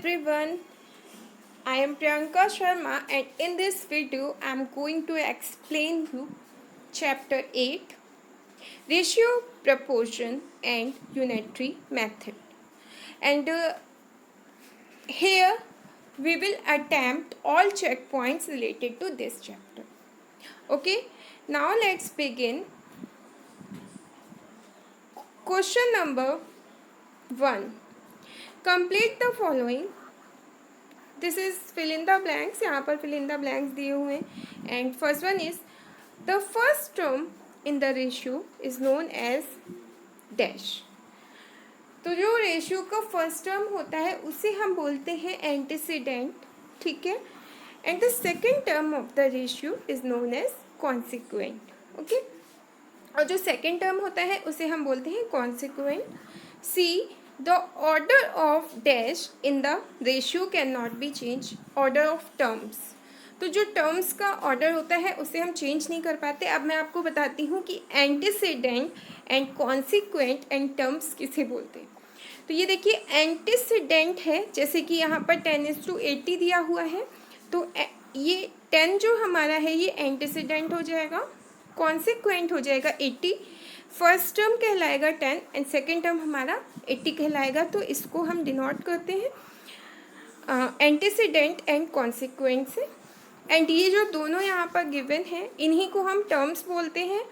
everyone, I am Priyanka Sharma and in this video I am going to explain you chapter 8 Ratio, Proportion and Unitary Method, and here we will attempt all checkpoints related to this chapter. Okay, now let's begin. Question number 1. Complete the following. This is fill in the blanks. यहाँ पर fill in the blanks दिए हुए हैं and first one is the first term in the ratio is known as dash. तो जो ratio का first term होता है उसे हम बोलते हैं एंटीसीडेंट. ठीक है. And the second term of the ratio is known as consequent. Okay. और जो सेकेंड टर्म होता है उसे हम बोलते हैं consequent. See the order of dash in the ratio cannot be changed. order of terms. तो जो टर्म्स का ऑर्डर होता है उसे हम चेंज नहीं कर पाते. अब मैं आपको बताती हूँ कि antecedent and consequent and terms किसे बोलते हैं. तो ये देखिए एंटीसीडेंट है, जैसे कि यहाँ पर 10:80 दिया हुआ है, तो ये 10 जो हमारा है ये एंटीसीडेंट हो जाएगा, कॉन्सिक्वेंट हो जाएगा 80, फर्स्ट टर्म कहलाएगा 10 एंड सेकेंड टर्म हमारा 80 कहलाएगा. तो इसको हम डिनोट करते हैं एंटीसीडेंट एंड कॉन्सिक्वेंट से. एंड ये जो दोनों यहाँ पर गिवन हैं इन्हीं को हम टर्म्स बोलते हैं,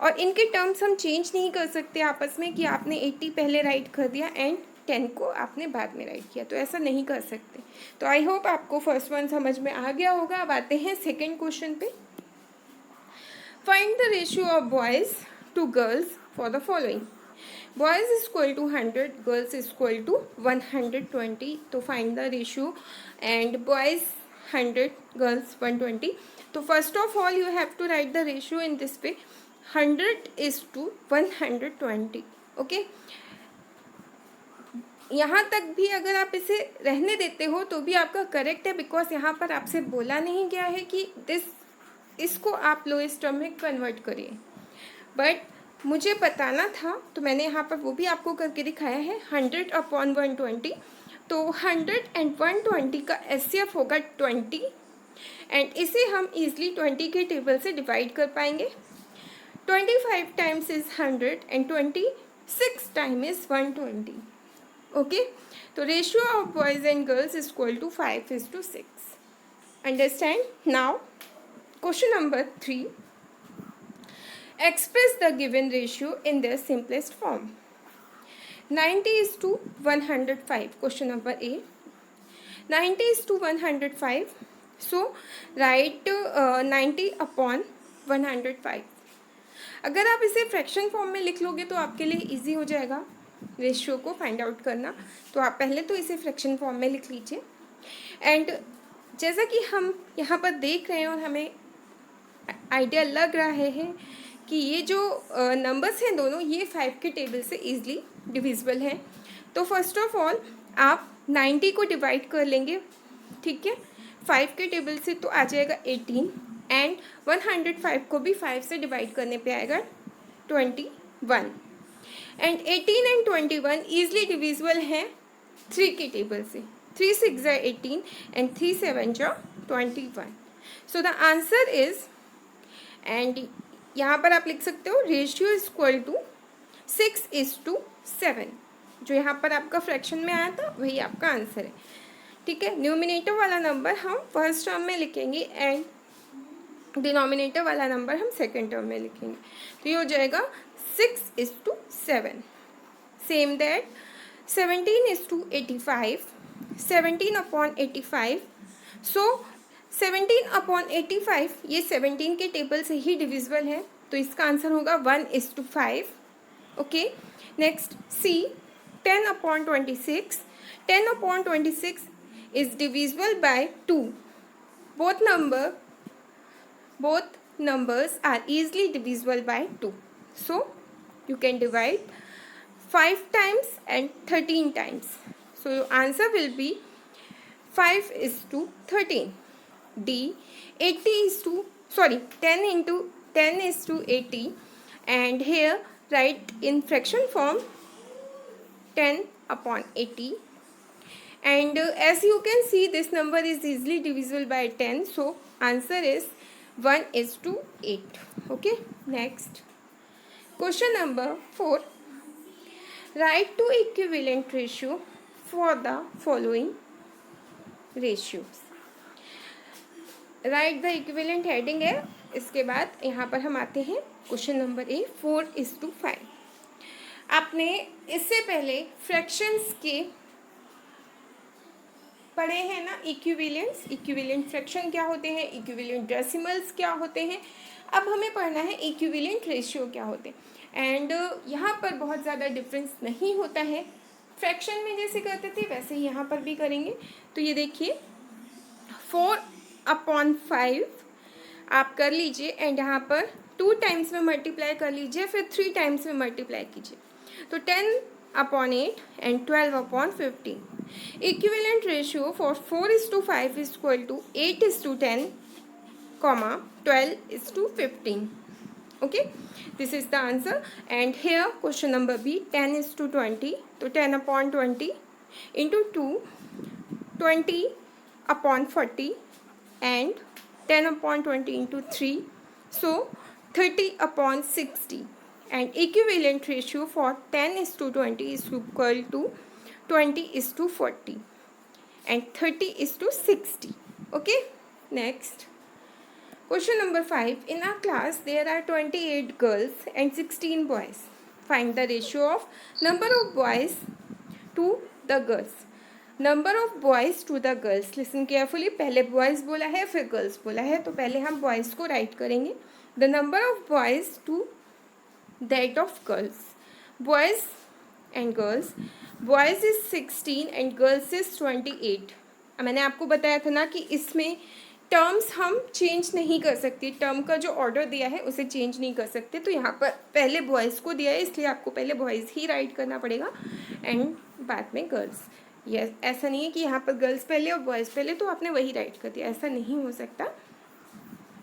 और इनके टर्म्स हम चेंज नहीं कर सकते आपस में कि आपने 80 पहले राइट कर दिया एंड 10 को आपने बाद में राइट किया, तो ऐसा नहीं कर सकते. तो आई होप आपको फर्स्ट वन समझ में आ गया होगा. अब आते हैं सेकेंड क्वेश्चन पे. Find the ratio of boys to girls for the following. Boys is equal to 100, girls is equal to 120. तो find the ratio and boys 100, girls 120. तो first of all you have to write the ratio in this way. 100 is to 120. Okay. यहाँ तक भी अगर आप इसे रहने देते हो तो भी आपका करेक्ट है, बिकॉज यहाँ पर आपसे बोला नहीं गया है कि इसको आप लोएस्ट टर्म में कन्वर्ट करिए, बट मुझे बताना था तो मैंने यहाँ पर वो भी आपको करके दिखाया है. 100/120. तो 100 and 120 का एचसीएफ होगा 20 एंड इसे हम ईजिली 20 के टेबल से डिवाइड कर पाएंगे. 25 times is 100 and 26 time is 120. Okay. तो ratio of boys and girls is equal to 5:6. Understand. Now question number 3. Express the given ratio in their simplest form. 90:105. Question number A. 90:105. So write 90/105. अगर आप इसे fraction form में लिख लोगे तो आपके लिए इजी हो जाएगा रेशियो को फाइंड आउट करना. तो आप पहले तो इसे फ्रैक्शन फॉर्म में लिख लीजिए. एंड जैसा कि हम यहाँ पर देख रहे हैं और हमें आइडिया लग रहा है कि ये जो नंबर्स हैं दोनों ये 5 के टेबल से ईजिली डिविजिबल हैं. तो फर्स्ट ऑफ ऑल आप 90 को डिवाइड कर लेंगे. ठीक है. 5 के टेबल से तो आ जाएगा 18 एंड 105 को भी 5 से डिवाइड करने पे आएगा 21. एंड 18 एंड 21 ईजिली डिविजिबल हैं 3 के टेबल से. 3 6 जा 18 एंड 3 7 जा 21. सो द आंसर इज, एंड यहाँ पर आप लिख सकते हो रेशियो इज इक्वल टू 6:7. जो यहाँ पर आपका फ्रैक्शन में आया था वही आपका आंसर है. ठीक है. न्यूमिनेटर वाला नंबर हम फर्स्ट टर्म में लिखेंगे एंड डिनोमिनेटर वाला नंबर हम सेकेंड टर्म में लिखेंगे. तो ये हो जाएगा 6:7. Same that 17:85. 17/85. सो 17/85 ये 17 के टेबल से ही डिविजिबल है, तो इसका आंसर होगा 1:5. Okay. Next see 10/26. 10/26 is divisible by 2. Both numbers are easily divisible by 2. So you can divide 5 times and 13 times. So your answer will be 5:13. D 10 into 10 is to 80, and here write in fraction form 10/80 and as you can see this number is easily divisible by 10, so answer is 1:8. Okay, next question number 4. Write two equivalent ratio for the following ratios. Right the equivalent heading है. इसके बाद यहाँ पर हम आते हैं question number 4:5. आपने इससे पहले फ्रैक्शंस के पढ़े हैं ना, इक्विवेलेंट्स. इक्विवेलेंट फ्रैक्शन क्या होते हैं, इक्विवेलेंट डेसिमल्स क्या होते हैं. अब हमें पढ़ना है इक्विवेलेंट रेशियो क्या होते हैं. एंड यहाँ पर बहुत ज़्यादा डिफरेंस नहीं होता है. फ्रैक्शन में जैसे करते थे वैसे ही यहाँ पर भी करेंगे. तो ये देखिए 4/5 आप कर लीजिए एंड यहाँ पर 2 टाइम्स में मल्टीप्लाई कर लीजिए, फिर 3 टाइम्स में मल्टीप्लाई कीजिए. तो 10/8 and 12/15. Equivalent ratio for 4:5 is equal to 8:10, 12:15. Okay, this is the answer. And here question number B, 10:20. तो 10/20 into 2, 20/40 and 10/20 into 3, so 30/60. And equivalent ratio for 10:20 is equal to 20:40 and 30:60. Okay, next question number 5. In our class there are 28 girls and 16 boys. Find the ratio of number of boys to the girls. Number of boys to the girls. Listen carefully. पहले boys बोला है फिर girls बोला है, तो पहले हम boys को राइट करेंगे. The number of boys to that of girls. Boys and girls. Boys is 16 and girls is 28. मैंने आपको बताया था ना कि इसमें टर्म्स हम चेंज नहीं कर सकते. टर्म का जो ऑर्डर दिया है उसे चेंज नहीं कर सकते. तो यहाँ पर पहले बॉयज़ को दिया है इसलिए आपको पहले बॉयज़ ही राइट करना पड़ेगा एंड बाद में गर्ल्स. यस, ऐसा नहीं है कि यहाँ पर गर्ल्स पहले और बॉयज़ पहले तो आपने वही राइट कर दिया, ऐसा नहीं हो सकता.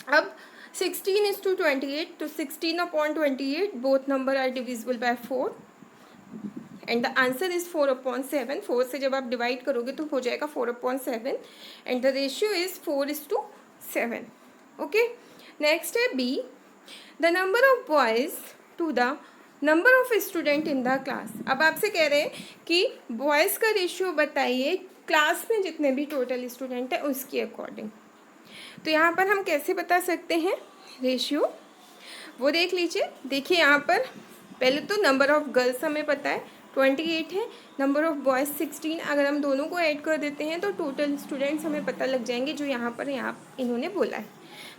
अब 16:28, तो 16/28 both number are divisible by 4 and the answer is 4/7. 4 से जब आप डिवाइड करोगे तो हो जाएगा 4/7 and the ratio is 4:7. Okay, next है B. The number of boys to the number of student in the class. अब आपसे कह रहे हैं कि बॉयज़ का रेशियो बताइए क्लास में जितने भी टोटल स्टूडेंट हैं उसके अकॉर्डिंग. तो यहाँ पर हम कैसे बता सकते हैं रेशियो, वो देख लीजिए. देखिए यहाँ पर पहले तो नंबर ऑफ गर्ल्स हमें पता है 28 है, नंबर ऑफ बॉयज़ 16. अगर हम दोनों को ऐड कर देते हैं तो टोटल स्टूडेंट्स हमें पता लग जाएंगे जो यहाँ पर इन्होंने बोला है.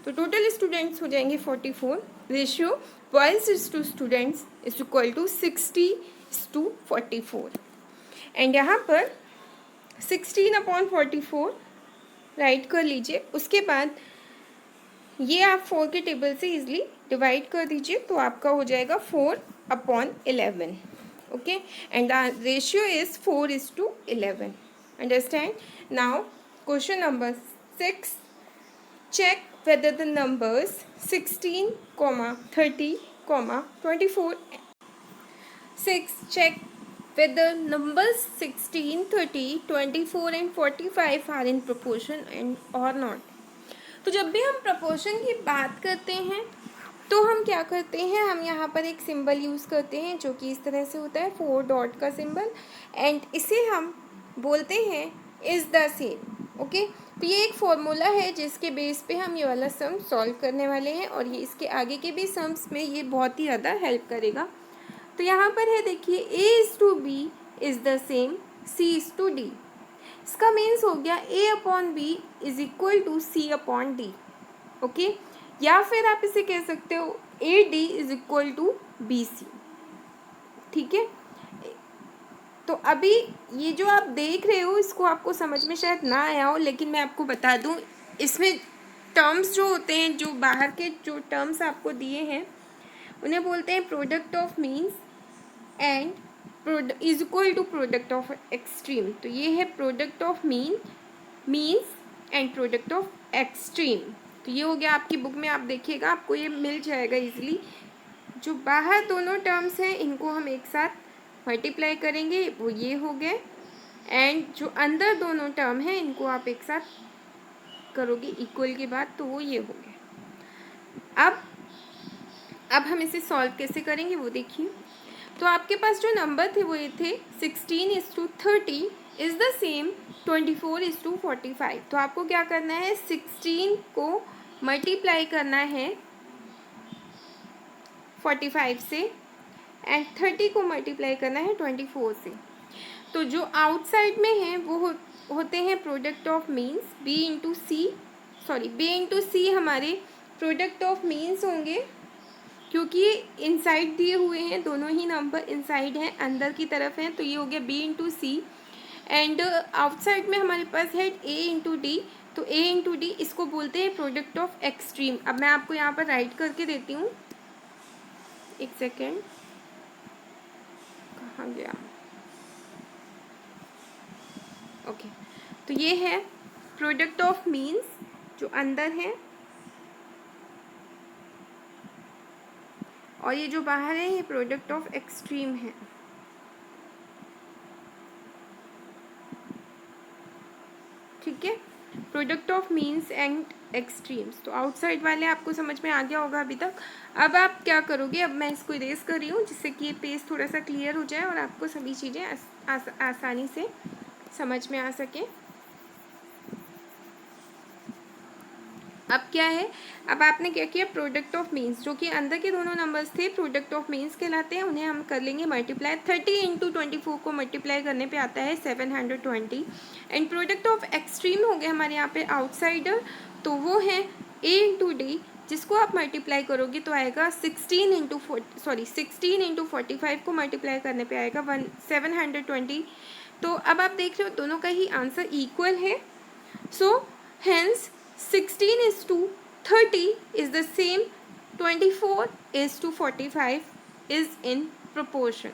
तो टोटल स्टूडेंट्स हो जाएंगे 44. Ratio boys is to students is equal to 60:44. And यहाँ पर 16/44 राइट कर लीजिए. उसके बाद ये आप 4 के टेबल से इजीली डिवाइड कर दीजिए तो आपका हो जाएगा 4/11. Okay, and the ratio is 4:11. Understand. Now question number 6. check whether the numbers 16, 30, 24. 6. Check whether numbers 16, 30, 24 and 45 are in proportion and or not. तो जब भी हम proportion की बात करते हैं तो हम क्या करते हैं, हम यहाँ पर एक सिंबल यूज़ करते हैं जो कि इस तरह से होता है 4 डॉट का सिंबल एंड इसे हम बोलते हैं इज़ द सेम. ओके, तो ये एक फॉर्मूला है जिसके बेस पे हम ये वाला सम सॉल्व करने वाले हैं और ये इसके आगे के भी सम्स में ये बहुत ही ज़्यादा हेल्प करेगा. तो यहाँ पर है देखिए A is to B is the same C is to D. इसका मीन्स हो गया A/B is equal to C/D. Okay, या फिर आप इसे कह सकते हो AD is equal to BC. ठीक है, तो अभी ये जो आप देख रहे हो इसको आपको समझ में शायद ना आया हो, लेकिन मैं आपको बता दूं इसमें टर्म्स जो होते हैं, जो बाहर के जो टर्म्स आपको दिए हैं उन्हें बोलते हैं product of means and is equal to product of extreme. तो ये है product of means and product of extreme. तो ये हो गया, आपकी बुक में आप देखिएगा आपको ये मिल जाएगा इजीली. जो बाहर दोनों टर्म्स हैं इनको हम एक साथ मल्टीप्लाई करेंगे, वो ये हो गए एंड जो अंदर दोनों टर्म है इनको आप एक साथ करोगे इक्वल के बाद, तो वो ये हो गया। अब हम इसे सॉल्व कैसे करेंगे वो देखिए। तो आपके पास जो नंबर थे वो ये थे 16:30 इज़ द सेम 24:45। तो आपको क्या करना है, 16 को मल्टीप्लाई करना है 45 से एंड 30 को मल्टीप्लाई करना है 24 से। तो जो आउटसाइड में है वो होते हैं product of means, B into C हमारे प्रोडक्ट ऑफ मीन्स होंगे, क्योंकि इनसाइड दिए हुए हैं, दोनों ही नंबर इनसाइड हैं, अंदर की तरफ हैं, तो ये हो गया B into C. And outside में हमारे पास है ए इंटू डी, तो ए इंटू डी इसको बोलते हैं प्रोडक्ट ऑफ एक्सट्रीम। अब मैं आपको यहाँ पर राइट करके देती हूँ, एक सेकेंड, कहाँ गया, ओके। तो ये है प्रोडक्ट ऑफ मीन्स जो अंदर है, और ये जो बाहर है ये प्रोडक्ट ऑफ एक्सट्रीम है। ठीक है, product of means and extremes. तो आउटसाइड वाले आपको समझ में आ गया होगा अभी तक। अब आप क्या करोगे, अब मैं इसको इरेज कर रही हूँ जिससे कि ये पेज थोड़ा सा क्लियर हो जाए और आपको सभी चीज़ें आसानी से समझ में आ सके। अब क्या है, अब आपने क्या किया, प्रोडक्ट ऑफ मीन्स, जो कि अंदर के दोनों नंबर्स थे प्रोडक्ट ऑफ मीन्स कहलाते हैं, उन्हें हम कर लेंगे मल्टीप्लाई। 30 इंटू 24 को मल्टीप्लाई करने पे आता है 720। एंड प्रोडक्ट ऑफ एक्सट्रीम हो गया हमारे यहाँ पे आउटसाइडर, तो वो है ए इंटू डी, जिसको आप मल्टीप्लाई करोगे तो आएगा 16 इंटू 45 को मल्टीप्लाई करने पे आएगा 720। तो अब आप देख रहे हो दोनों का ही आंसर इक्वल है। So hence 16:30 is the same 24:45 is in proportion।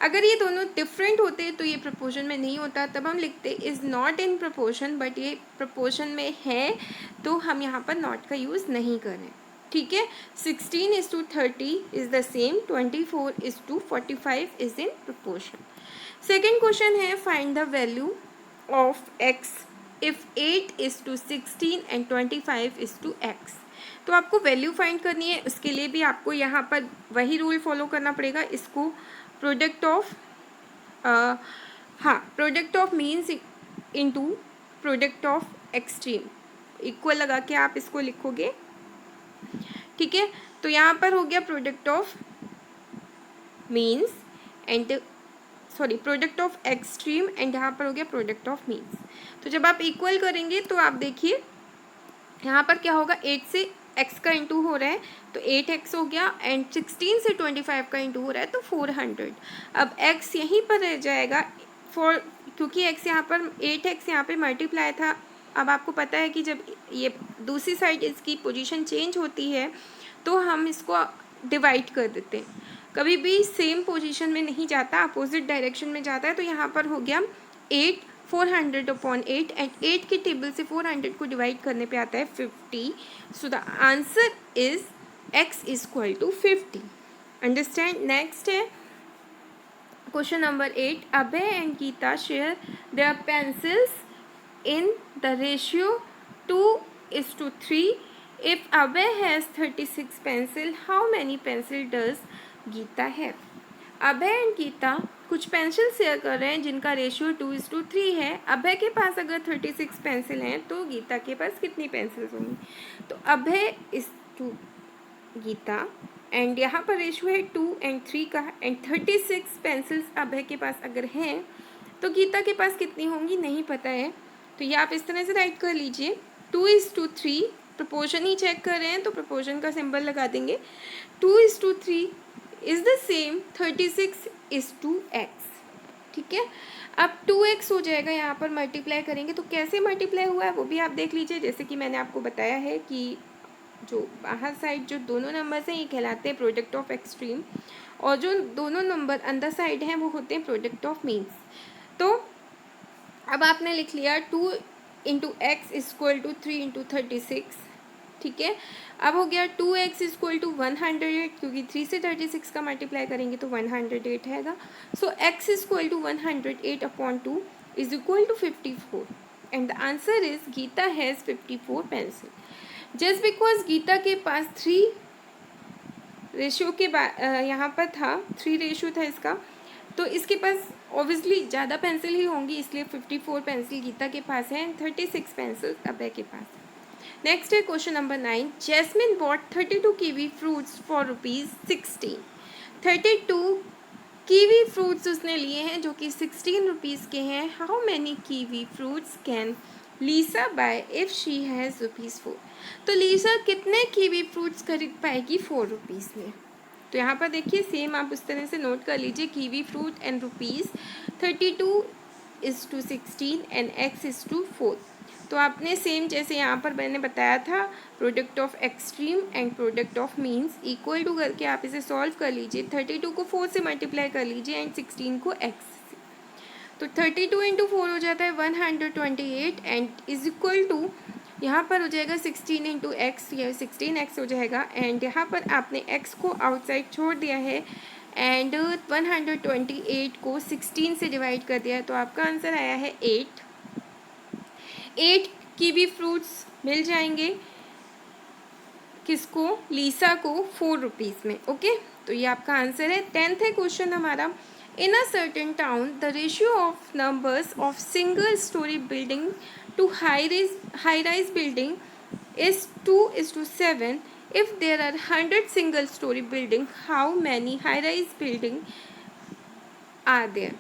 अगर ये दोनों डिफरेंट होते तो ये प्रोपोर्शन में नहीं होता, तब हम लिखते is not in proportion, but ये प्रोपोर्शन में है तो हम यहाँ पर नॉट का यूज़ नहीं करें। ठीक है, 16:30 is the same 24:45 is in proportion. Second question है, find the value of x if 8:16 and 25:x। तो आपको वैल्यू फाइंड करनी है, उसके लिए भी आपको यहाँ पर वही रूल फॉलो करना पड़ेगा। इसको product of means into product of extreme equal लगा के आप इसको लिखोगे। ठीक है, तो यहाँ पर हो गया product of means and product of extreme, and यहाँ पर हो गया प्रोडक्ट ऑफ मीन्स। तो जब आप इक्वल करेंगे तो आप देखिए यहाँ पर क्या होगा, 8 से x का इंटू हो रहा है तो 8x हो गया, एंड 16 से 25 का इंटू हो रहा है तो 400। अब x यहीं पर रह जाएगा क्योंकि x यहाँ पर 8x यहाँ पे मल्टीप्लाई था। अब आपको पता है कि जब ये दूसरी साइड इसकी पोजीशन चेंज होती है तो हम इसको डिवाइड कर देते हैं, कभी भी सेम पोजीशन में नहीं जाता, अपोजिट डायरेक्शन में जाता है। तो यहाँ पर हो गया 8 400/8, एंड 8 के टेबल से 400 को डिवाइड करने पे आता है 50। So the answer is x equal to 50। Understand. Next है question number 8, Abhay and Geeta share their pencils in the ratio 2:3। If Abhay has 36 pencil, how many pencil does Geeta have. Abhay and Geeta कुछ पेंसिल शेयर कर रहे हैं जिनका रेशियो 2:3 है। अभय के पास अगर 36 पेंसिल हैं तो गीता के पास कितनी पेंसिल्स होंगी। तो अभय इज टू गीता, एंड यहाँ पर रेशियो है 2 और 3 का, एंड 36 पेंसिल्स अभय के पास अगर हैं तो गीता के पास कितनी होंगी नहीं पता है। तो ये आप इस तरह से राइट कर लीजिए, 2:3, प्रोपोर्शन ही चेक कर रहे हैं तो प्रोपोर्शन का सिंबल लगा देंगे। 2:3 इज़ द सेम 36:x। ठीक है, अब 2x हो जाएगा, यहाँ पर मल्टीप्लाई करेंगे तो कैसे मल्टीप्लाई हुआ है वो भी आप देख लीजिए। जैसे कि मैंने आपको बताया है कि जो बाहर साइड जो दोनों नंबर्स हैं ये कहलाते हैं प्रोडक्ट ऑफ एक्सट्रीम, और जो दोनों नंबर अंदर साइड हैं वो होते हैं प्रोडक्ट ऑफ मीन्स। तो अब आपने लिख लिया 2 × x इक्वल टू 3 × 36। ठीक है, अब हो गया 2x इक्वल टू 108, क्योंकि 3 से 36 का मल्टीप्लाई करेंगे तो 108 आएगा। So x equal to 108/2 is equal to 54 and the answer is Geeta has 54 pencil. Just because Gita के पास 3 रेशियो के यहाँ पर था, 3 रेशियो था इसका, तो इसके पास ऑब्वियसली ज़्यादा पेंसिल ही होंगी, इसलिए 54 पेंसिल गीता के पास है एंड 36 पेंसिल अभय के पास है. नेक्स्ट है question number 9. Jasmine bought 32 kiwi fruits for ₹16. 32 kiwi fruits उसने लिए हैं जो कि 16 रुपीज़ के हैं. How many kiwi fruits can Lisa buy if she has ₹4. तो लीसा कितने कीवी फ्रूट्स खरीद पाएगी 4 रुपीज़ में. तो यहाँ पर देखिए सेम आप उस तरह से नोट कर लीजिए, kiwi fruit and rupees 32:16 and x:4. तो आपने सेम जैसे यहाँ पर मैंने बताया था, product of extreme and product of means equal to करके आप इसे सॉल्व कर लीजिए. 32 को 4 से मल्टीप्लाई कर लीजिए एंड 16 को x से. तो 32 इंटू 4 हो जाता है 128 एंड इज इक्वल टू यहाँ पर हो जाएगा 16 इंटू एक्स, या 16x हो जाएगा एंड यहाँ पर आपने x को आउटसाइड छोड़ दिया है एंड 128 को 16 से डिवाइड कर दिया है. तो आपका आंसर आया है 8 कीवी फ्रूट्स मिल जाएंगे किसको, लीसा को 4 रुपीज़ में. ओके, तो ये आपका आंसर है. 10th है क्वेश्चन हमारा. In a certain town the ratio of numbers of single storey building to high rise building is 2:7. If there are 100 single story building, how many high rise building are there?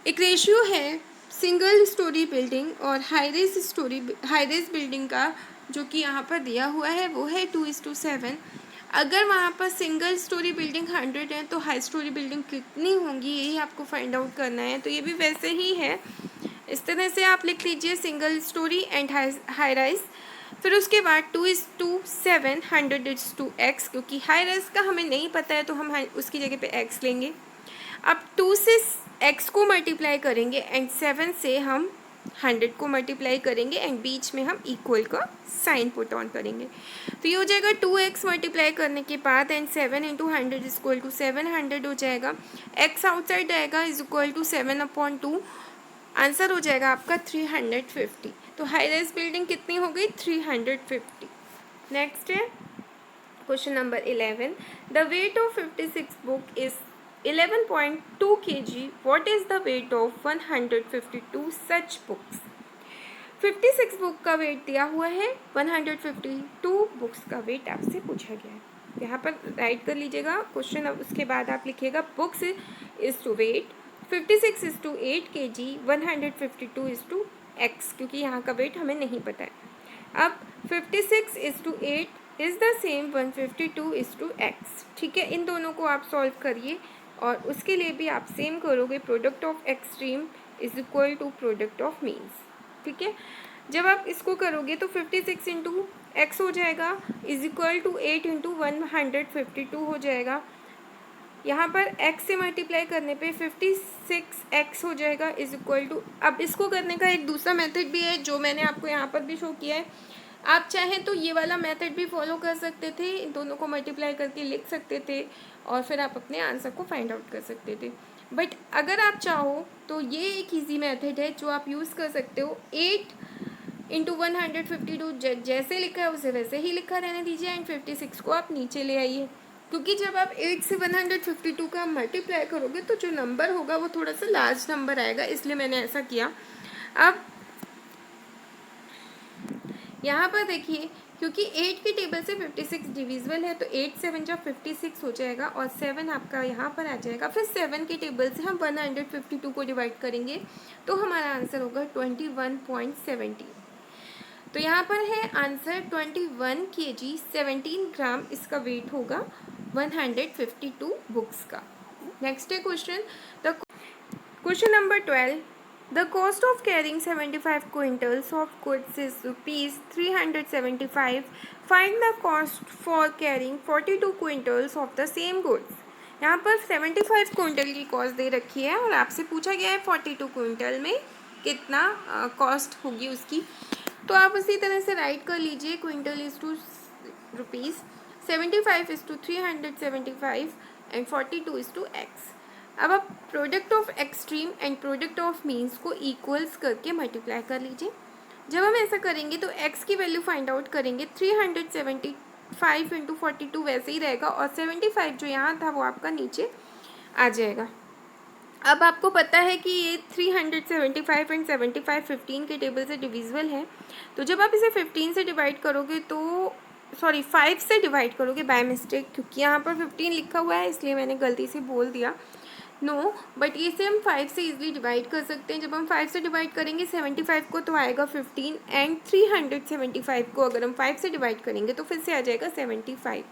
एक ratio है single storey building और high rise building का, जो कि यहाँ पर दिया हुआ है वो है 2:7. अगर वहाँ पर सिंगल स्टोरी बिल्डिंग 100 है तो हाई स्टोरी बिल्डिंग कितनी होंगी, यही आपको फाइंड आउट करना है. तो ये भी वैसे ही है, इस तरह से आप लिख लीजिए single storey and high rise. फिर उसके बाद 2:7 100:x, क्योंकि हाई राइज का हमें नहीं पता है तो हम उसकी जगह पे x लेंगे. अब 2 से x को मल्टीप्लाई करेंगे एंड 7 से हम 100 को मल्टीप्लाई करेंगे एंड बीच में हम इक्वल का साइन पुट ऑन करेंगे. तो ये हो जाएगा 2x मल्टीप्लाई करने के बाद and 7 into 100 is equal to 700 हो जाएगा. x आउटसाइड आएगा इज इक्वल टू 7/2. आंसर हो जाएगा आपका 350. तो हाई राइज बिल्डिंग कितनी हो गई, 350. नेक्स्ट है question number 11. The weight of 56 book is 11.2 kg. What is the weight of 152 such books? 56 book का वेट दिया हुआ है, 152 बुक्स का वेट आपसे पूछा गया है. यहाँ पर राइट कर लीजिएगा क्वेश्चन. अब उसके बाद आप लिखिएगा books is to weight 56 is to 8 kg, 152 is to x, क्योंकि यहाँ का वेट हमें नहीं पता है. अब 56 is to 8 is the same 152 is to x. ठीक है, इन दोनों को आप सॉल्व करिए और उसके लिए भी आप सेम करोगे. Product of extreme is equal to product of means. ठीक है, जब आप इसको करोगे तो 56 इंटू एक्स हो जाएगा इज इक्वल टू 8 इंटू 152 हो जाएगा. यहाँ पर x से मल्टीप्लाई करने पे 56x हो जाएगा इज इक्वल टू. अब इसको करने का एक दूसरा मेथड भी है जो मैंने आपको यहाँ पर भी शो किया है. आप चाहें तो ये वाला मेथड भी फॉलो कर सकते थे, इन दोनों को मल्टीप्लाई करके लिख सकते थे और फिर आप अपने आंसर को फाइंड आउट कर सकते थे. बट अगर आप चाहो तो ये एक ईजी मेथड है जो आप यूज़ कर सकते हो. 8 इंटू 152 जैसे लिखा है उसे वैसे ही लिखा रहने दीजिए एंड 56 को आप नीचे ले आइए, क्योंकि जब आप 8 से 152 का मल्टीप्लाई करोगे तो जो नंबर होगा वो थोड़ा सा लार्ज नंबर आएगा, इसलिए मैंने ऐसा किया. अब यहाँ पर देखिए, क्योंकि 8 की टेबल से 56 डिविजिबल है तो 8 7 जब 56 हो जाएगा और 7 आपका यहाँ पर आ जाएगा. फिर 7 की टेबल से हम 152 को डिवाइड करेंगे तो हमारा आंसर होगा 21.17. तो यहाँ पर है आंसर 21 kg 17 ग्राम इसका वेट होगा 152 बुक्स का. नेक्स्ट है question number 12. The cost of carrying 75 quintals of goods is ₹375. Find the cost for carrying 42 quintals of the same goods. यहाँ पर 75 क्विंटल की कॉस्ट दे रखी है और आपसे पूछा गया है 42 क्विंटल में कितना कॉस्ट होगी उसकी. तो आप उसी तरह से राइट कर लीजिए. Quintal is to rupees, 75 is to 375 and 42 is to x. अब आप product of extreme and product of means को इक्वल्स करके मल्टीप्लाई कर लीजिए। जब हम ऐसा करेंगे तो x की वैल्यू फाइंड आउट करेंगे, 375 इंटू 42 वैसे ही रहेगा और 75 जो यहाँ था वो आपका नीचे आ जाएगा। अब आपको पता है कि ये 375 एंड 75 15 के टेबल से डिविजिबल है, तो जब आप इसे 15 से डिवाइड करोगे तो 5 से डिवाइड करोगे बाय मिस्टेक, क्योंकि यहाँ पर 15 लिखा हुआ है इसलिए मैंने गलती से बोल दिया, बट इसे हम 5 से इजीली डिवाइड कर सकते हैं। जब हम 5 से डिवाइड करेंगे 75 को तो आएगा 15 एंड 375 को अगर हम 5 से डिवाइड करेंगे तो फिर से आ जाएगा 75।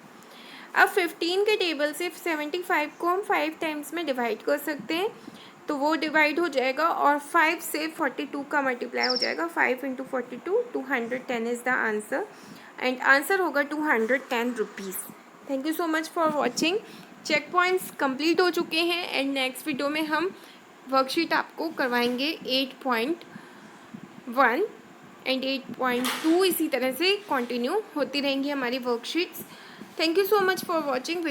अब 15 के टेबल से 75 को हम 5 टाइम्स में डिवाइड कर सकते हैं, तो वो डिवाइड हो जाएगा और 5 से 42 का मल्टीप्लाई हो जाएगा। 5 into 42 210 is the answer and answer होगा 210 rupees. Thank you so much for watching. Check points complete हो चुके हैं एंड नेक्स्ट वीडियो में हम वर्कशीट आपको करवाएंगे 8.1 एंड 8.2, इसी तरह से कंटिन्यू होती रहेंगी हमारी worksheets. Thank you so much for watching.